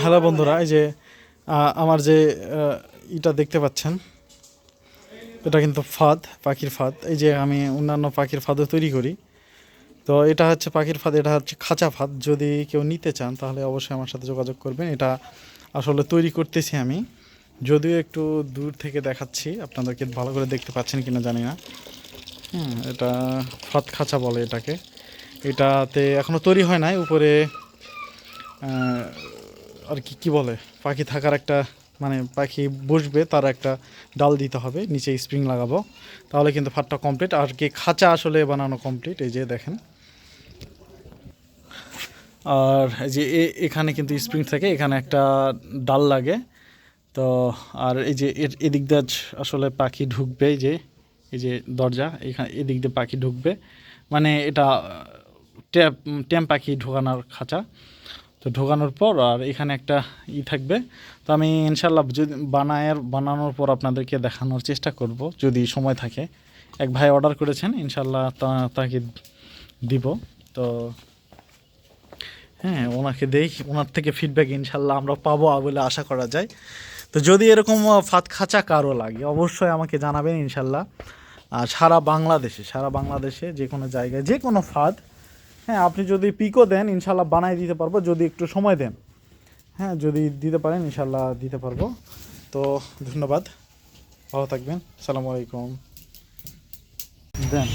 Hello বন্ধুরা, এই যে আমার যে ইটা দেখতে পাচ্ছেন, এটা কিন্তু ফাঁদ, পাখির ফাঁদ। এই যে আমি অন্যান্য পাখির ফাঁদও তৈরি করি। তো এটা হচ্ছে পাখির ফাঁদ, এটা হচ্ছে খাঁচা ফাঁদ। যদি কেউ নিতে চান তাহলে অবশ্যই আমার সাথে যোগাযোগ করবেন। এটা আসলে তৈরি করতেছি আমি, যদিও একটু দূর থেকে দেখাচ্ছি, আপনাদেরকে ভালো করে দেখতে পাচ্ছেন কিনা জানি না। এটা ফাঁদ খাঁচা বলে এটাকে। এটাতে এখনও তৈরি হয় নাই। উপরে আর কি কি বলে, পাখি থাকার একটা, মানে পাখি বসবে তার একটা ডাল দিতে হবে, নিচে স্প্রিং লাগাবো, তাহলে কিন্তু ফাটটা কমপ্লিট। আর কি খাঁচা আসলে বানানো কমপ্লিট, এই যে দেখেন। আর এই যে এখানে কিন্তু স্প্রিং থাকে, এখানে একটা ডাল লাগে। তো আর এই যে এদিক দিয়ে আসলে পাখি ঢুকবে, এই যে দরজা, এখানে এদিক দিয়ে পাখি ঢুকবে, মানে এটা ট্যাপ ট্যাম পাখি ঢোকানোর খাঁচা। তো ঢোকানোর পর আর এখানে একটা থাকবে। তো আমি ইনশাল্লাহ যদি বানানোর পর আপনাদেরকে দেখানোর চেষ্টা করব যদি সময় থাকে। এক ভাই অর্ডার করেছেন, ইনশাল্লাহ তাকে দিব। তো হ্যাঁ, ওনাকে দেই, ওনার থেকে ফিডব্যাক ইনশাল্লাহ আমরা পাবো বলে আশা করা যায়। তো যদি এরকম ফাঁদ খাঁচা কারো লাগে অবশ্যই আমাকে জানাবেন ইনশাল্লাহ। আর সারা বাংলাদেশে যে কোনো জায়গায় যে কোনো ফাঁদ, হ্যাঁ, আপনি যদি পিকও দেন ইনশাল্লাহ বানাই দিতে পারবো, যদি একটু সময় দেন। হ্যাঁ, যদি দিতে পারেন ইনশাল্লাহ দিতে পারবো। তো ধন্যবাদ, ভালো থাকবেন, আসসালামু আলাইকুম। দেন।